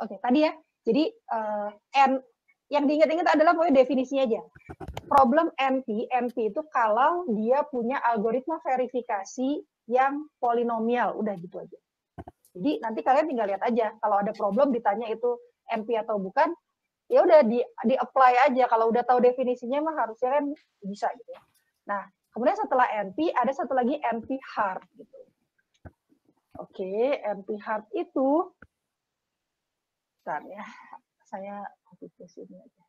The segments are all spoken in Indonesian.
Oke, tadi ya. Jadi yang diingat-ingat adalah pokoknya definisinya aja. Problem NP itu kalau dia punya algoritma verifikasi yang polinomial, udah gitu aja. Jadi nanti kalian tinggal lihat aja, kalau ada problem ditanya itu NP atau bukan, ya udah di apply aja. Kalau udah tahu definisinya mah harusnya kan bisa gitu ya. Nah, kemudian setelah NP ada satu lagi NP hard gitu. Oke, NP hard itu bentar ya, saya copy paste ini aja.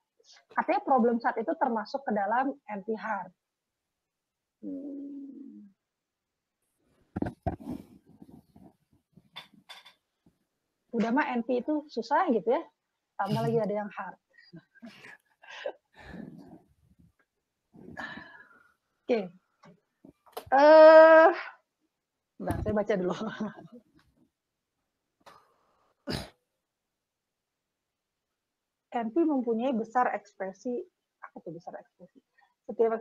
Katanya problem set itu termasuk ke dalam NP hard. Udah mah NP itu susah gitu ya, tambah lagi ada yang hard. Oke. Bentar, saya baca dulu. NP mempunyai besar ekspresi, apa tuh besar ekspresi? Setiap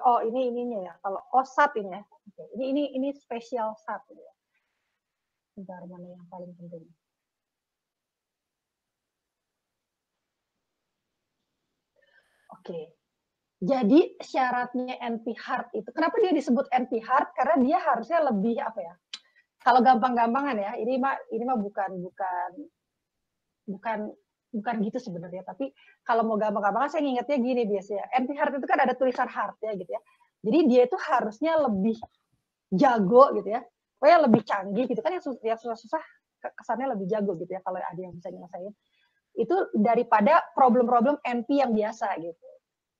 oh ini ininya ya. Kalau OSAT ini ya. Oke, ini spesial SAT ya. Bentar, mana yang paling penting? Oke. Jadi syaratnya NP hard itu, kenapa dia disebut NP hard? Karena dia harusnya lebih apa ya? Kalau gampang-gampangan ya, ini mah bukan gitu sebenarnya. Tapi kalau mau gampang-gampangan, saya ingatnya gini biasanya. NP hard itu kan ada tulisan hard ya gitu ya. Jadi dia itu harusnya lebih jago gitu ya. Pokoknya lebih canggih gitu kan, yang susah-susah kesannya lebih jago gitu ya kalau ada yang bisa nyelesain. Itu daripada problem-problem NP yang biasa gitu.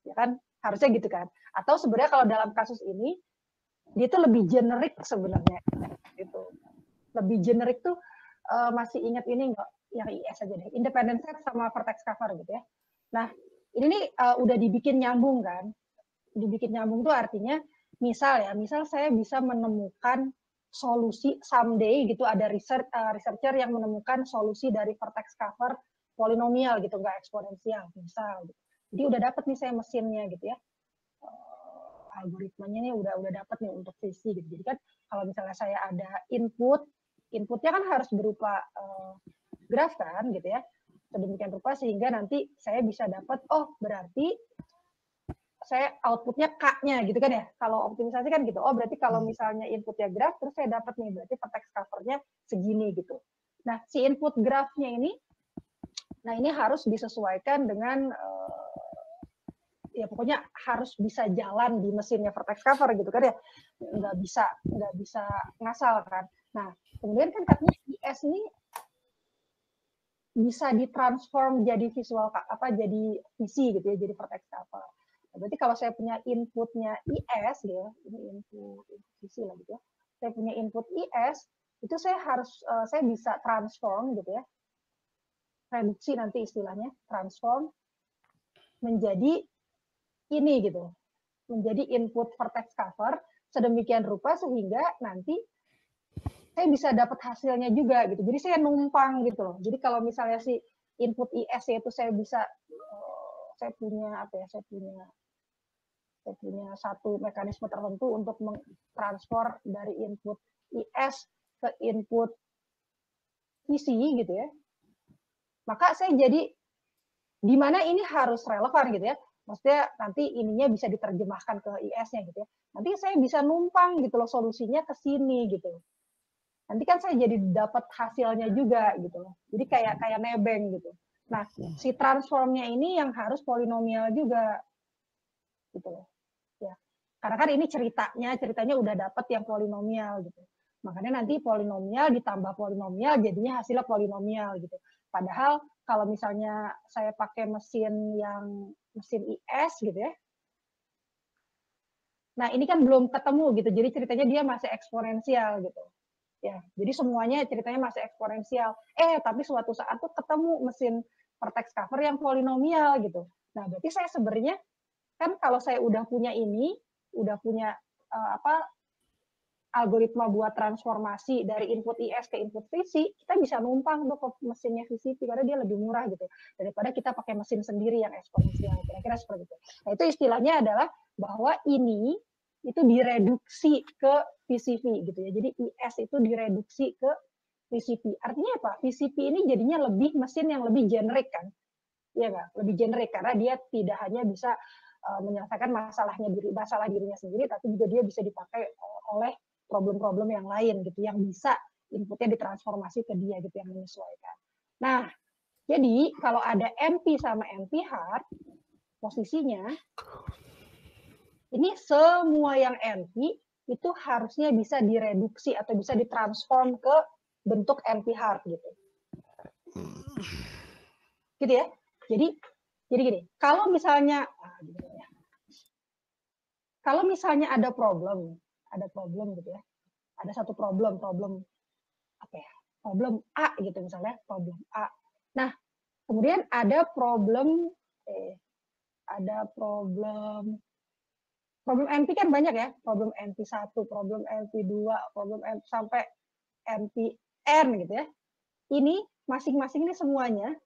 Ya kan? Harusnya gitu kan. Atau sebenarnya kalau dalam kasus ini dia itu lebih generik sebenarnya gitu. Lebih generik tuh masih ingat ini enggak yang IS aja deh. Independent set sama vertex cover gitu ya. Nah, ini nih udah dibikin nyambung kan. Dibikin nyambung tuh artinya misal saya bisa menemukan solusi someday gitu, ada researcher yang menemukan solusi dari vertex cover polinomial gitu, nggak eksponensial misal gitu. Jadi udah dapat nih saya mesinnya gitu ya, algoritmanya nih udah dapat nih untuk visi gitu. Jadi kan kalau misalnya saya ada inputnya kan harus berupa graf kan gitu ya, sedemikian rupa sehingga nanti saya bisa dapat berarti saya outputnya K-nya gitu kan ya. Kalau optimisasi kan gitu. Oh berarti kalau misalnya inputnya graf, terus saya dapat nih berarti vertex covernya segini gitu. Nah si input grafnya ini, nah ini harus disesuaikan dengan ya pokoknya harus bisa jalan di mesinnya vertex cover gitu kan ya. Nggak bisa ngasal kan. Nah kemudian kan katanya IS ini bisa ditransform jadi visual jadi visi gitu ya, jadi vertex cover. Berarti kalau saya punya inputnya IS gitu ya, ini input visi lah gitu ya. Saya punya input IS, itu saya bisa transform gitu ya. Reduksi nanti istilahnya, transform menjadi ini gitu. Menjadi input vertex cover sedemikian rupa sehingga nanti saya bisa dapat hasilnya juga gitu. Jadi saya numpang gitu loh. Jadi kalau misalnya si input IS itu saya bisa saya punya satu mekanisme tertentu untuk mentransfer dari input IS ke input visi gitu ya. Maka saya jadi di mana ini harus relevan gitu ya. Maksudnya nanti ininya bisa diterjemahkan ke IS-nya gitu ya. Nanti saya bisa numpang gitu loh solusinya ke sini gitu. Nanti kan saya jadi dapat hasilnya juga gitu loh. Jadi kayak nebeng gitu. Nah, si transformnya ini yang harus polinomial juga gitu loh. Ya. Karena kan ini ceritanya udah dapat yang polinomial gitu. Makanya nanti polinomial ditambah polinomial jadinya hasilnya polinomial gitu. Padahal kalau misalnya saya pakai mesin IS gitu ya. Nah, ini kan belum ketemu gitu. Jadi ceritanya dia masih eksponensial gitu. Ya, jadi semuanya ceritanya masih eksponensial. Tapi suatu saat tuh ketemu mesin vertex cover yang polinomial gitu. Nah, berarti saya sebenarnya kan kalau saya udah punya algoritma buat transformasi dari input IS ke input visi, kita bisa numpang tuh ke mesinnya VCP karena dia lebih murah gitu daripada kita pakai mesin sendiri yang eksponensial. Kira-kira seperti itu. Nah, itu istilahnya adalah bahwa ini itu direduksi ke VCV gitu ya. Jadi IS itu direduksi ke VCP. Artinya apa? VCP ini jadinya lebih mesin yang lebih generik kan? Iya nggak? Lebih generik karena dia tidak hanya bisa menyelesaikan masalah dirinya sendiri, tapi juga dia bisa dipakai oleh problem-problem yang lain gitu, yang bisa inputnya ditransformasi ke dia gitu yang menyesuaikan. Nah, jadi kalau ada MP sama MP hard, posisinya ini semua yang MP itu harusnya bisa direduksi atau bisa ditransform ke bentuk MP hard gitu. Gitu ya. Jadi gini, kalau misalnya ada problem gitu ya. Ada satu problem apa ya? Problem A gitu misalnya, problem A. Nah, kemudian ada problem NP kan banyak ya, problem NP1, problem NP2, problem NP sampai NPN gitu ya. Ini masing-masing ini semuanya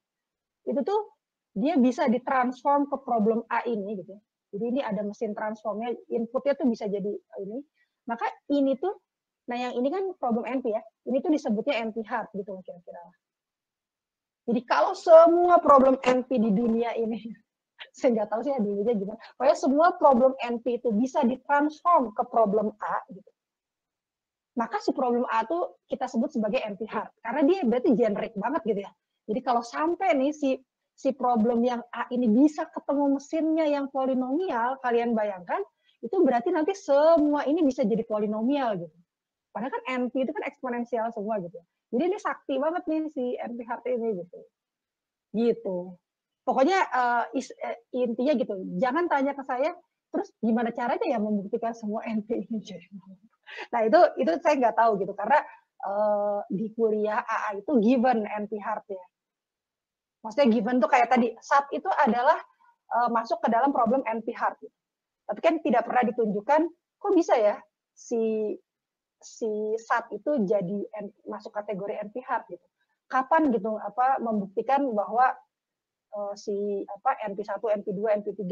itu tuh dia bisa ditransform ke problem A ini gitu. Jadi ini ada mesin transformnya, inputnya tuh bisa jadi ini. Maka ini tuh, nah yang ini kan problem NP ya, ini tuh disebutnya NP hard gitu kira-kira. Jadi kalau semua problem NP di dunia ini, saya nggak tahu sih ya dulunya gimana, pokoknya semua problem NP itu bisa ditransform ke problem A gitu. Maka si problem A tuh kita sebut sebagai NP hard karena dia berarti generik banget gitu ya. Jadi kalau sampai nih si problem yang A ini bisa ketemu mesinnya yang polinomial, kalian bayangkan itu berarti nanti semua ini bisa jadi polinomial gitu. Padahal kan NP itu kan eksponensial semua gitu. Jadi ini sakti banget nih si NP hard ini gitu. Gitu. Pokoknya intinya gitu. Jangan tanya ke saya, terus gimana caranya ya membuktikan semua NP ini jadi. Nah itu saya nggak tahu gitu karena di kuliah AA itu given NP hard ya. Maksudnya given tuh kayak tadi SAT itu adalah masuk ke dalam problem NP hard. Gitu. Tapi kan tidak pernah ditunjukkan kok bisa ya si SAT itu jadi masuk kategori NP hard gitu. Kapan gitu membuktikan bahwa si NP1, NP2, NP3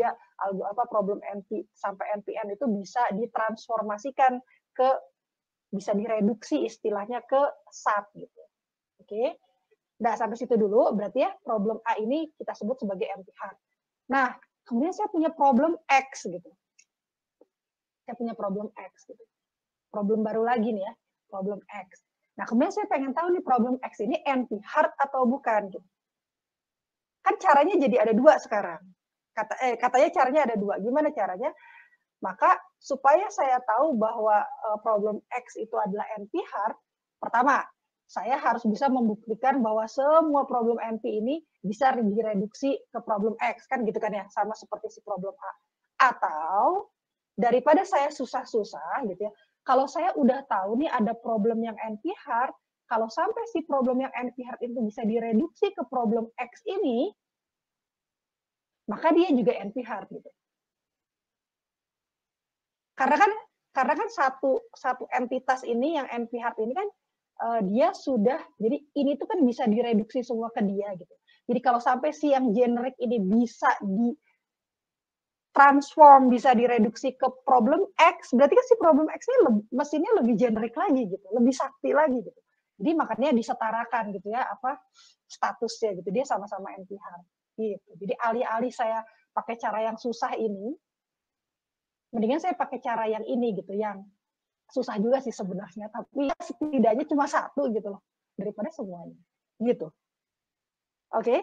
problem NP sampai NPN itu bisa ditransformasikan ke bisa direduksi istilahnya ke SAT gitu. Oke. Nah, sampai situ dulu berarti ya problem A ini kita sebut sebagai NP hard. Nah, kemudian saya punya problem X gitu. Saya punya problem X gitu. Problem baru lagi nih ya, problem X. Nah, kemudian saya pengen tahu nih problem X ini NP hard atau bukan gitu. Kan caranya jadi ada dua sekarang. Katanya caranya ada dua. Gimana caranya? Maka supaya saya tahu bahwa problem X itu adalah NP hard, pertama, saya harus bisa membuktikan bahwa semua problem NP ini bisa direduksi ke problem X, kan gitu kan ya, sama seperti si problem A. Atau daripada saya susah-susah gitu ya, kalau saya udah tahu nih ada problem yang NP hard, kalau sampai si problem yang NP hard itu bisa direduksi ke problem X ini, maka dia juga NP hard gitu. Karena kan satu entitas ini yang NP hard ini kan dia sudah, jadi ini tuh kan bisa direduksi semua ke dia gitu. Jadi kalau sampai si yang generik ini bisa transform, bisa direduksi ke problem X, berarti kan si problem X ini mesinnya lebih generik lagi gitu, lebih sakti lagi gitu. Jadi makanya disetarakan gitu ya statusnya gitu, dia sama-sama NP hard gitu. Jadi alih-alih saya pakai cara yang susah ini, mendingan saya pakai cara yang ini gitu, yang susah juga sih sebenarnya, tapi setidaknya cuma satu gitu loh, daripada semuanya gitu. Oke?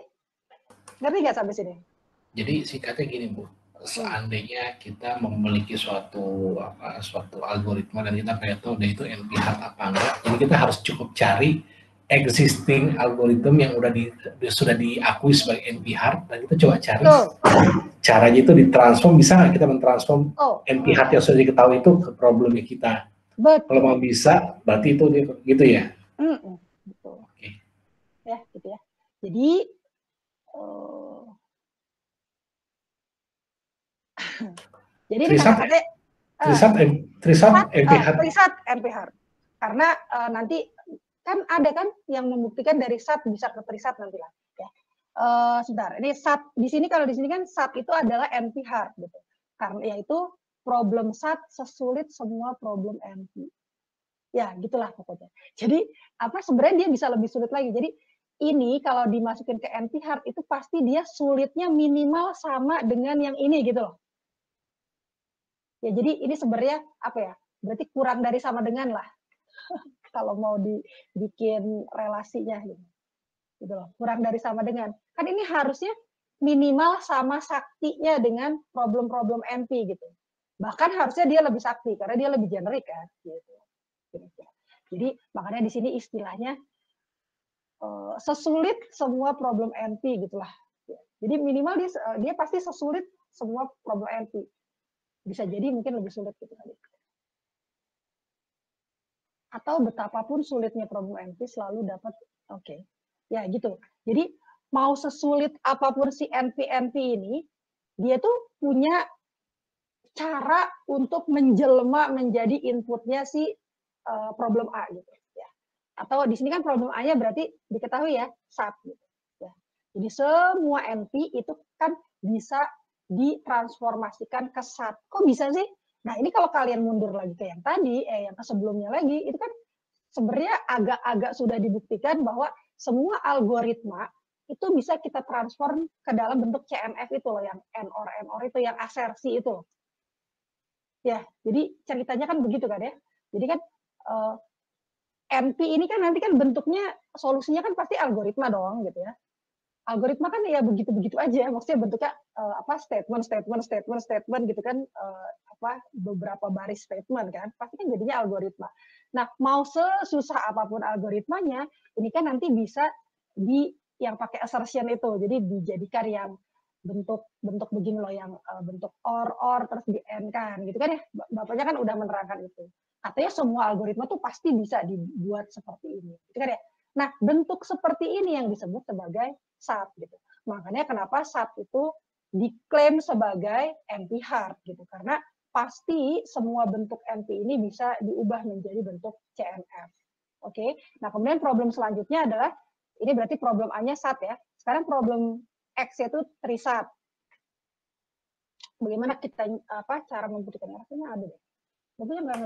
Ngerti nggak sampai sini? Jadi singkatnya gini Bu, seandainya kita memiliki suatu algoritma dan kita pengen tahu dia itu NP hard apa enggak, jadi kita harus cukup cari existing algoritma yang sudah diakui sebagai NP hard dan kita coba cari caranya itu ditransform, bisa nggak kita mentransform NP hard yang sudah diketahui itu ke problemnya kita. Kalau mau bisa, berarti itu gitu ya. Betul. Okay. Ya gitu ya. Jadi jadi Trisat NP hard. Karena nanti kan ada kan yang membuktikan dari SAT bisa ke Trisat nanti lah ya. Sebentar, ini SAT di sini, kalau di sini kan SAT itu adalah NP hard gitu. Karena yaitu problem SAT sesulit semua problem NP. Ya, gitulah pokoknya. Jadi apa sebenarnya dia bisa lebih sulit lagi. Jadi ini kalau dimasukin ke NP hard itu pasti dia sulitnya minimal sama dengan yang ini gitu loh. Ya jadi ini sebenarnya apa ya? Berarti kurang dari sama dengan lah kalau mau dibikin relasinya gitu. Gitu loh. Kurang dari sama dengan. Kan ini harusnya minimal sama saktinya dengan problem-problem NP gitu. Bahkan harusnya dia lebih sakti karena dia lebih generik kan gitu. Jadi makanya di sini istilahnya sesulit semua problem NP gitulah. Jadi minimal dia pasti sesulit semua problem NP. Bisa jadi mungkin lebih sulit gitu kali. Atau betapapun sulitnya problem NP selalu dapat oke. Ya gitu. Jadi mau sesulit apapun si NP ini, dia tuh punya cara untuk menjelma menjadi inputnya si problem A gitu ya. Atau di sini kan problem A-nya berarti diketahui ya SAT gitu. Ya. Jadi semua NP itu kan bisa ditransformasikan ke SAT. Kok bisa sih? Nah ini kalau kalian mundur lagi ke yang tadi, yang ke sebelumnya lagi, itu kan sebenarnya agak-agak sudah dibuktikan bahwa semua algoritma itu bisa kita transform ke dalam bentuk CMF itu loh, yang NOR itu, yang asersi itu. Ya, jadi ceritanya kan begitu kan ya. Jadi kan NP ini kan nanti kan bentuknya solusinya kan pasti algoritma dong gitu ya. Algoritma kan ya begitu-begitu aja, maksudnya bentuknya statement gitu kan, beberapa baris statement kan, pasti kan jadinya algoritma. Nah, mau sesusah apapun algoritmanya, ini kan nanti bisa yang pakai assertion itu, jadi dijadikan yang bentuk begini loh, yang bentuk or terus di end kan, gitu kan ya, bapaknya kan udah menerangkan itu. Katanya semua algoritma tuh pasti bisa dibuat seperti ini, gitu kan ya. Nah, bentuk seperti ini yang disebut sebagai SAT gitu. Makanya kenapa SAT itu diklaim sebagai NP hard gitu, karena pasti semua bentuk NP ini bisa diubah menjadi bentuk CMF. Oke. Nah, kemudian problem selanjutnya adalah ini berarti problem A-nya SAT ya. Sekarang problem X itu trisat. Bagaimana kita cara membuktikan? Rasanya ada deh. Mungkin nggak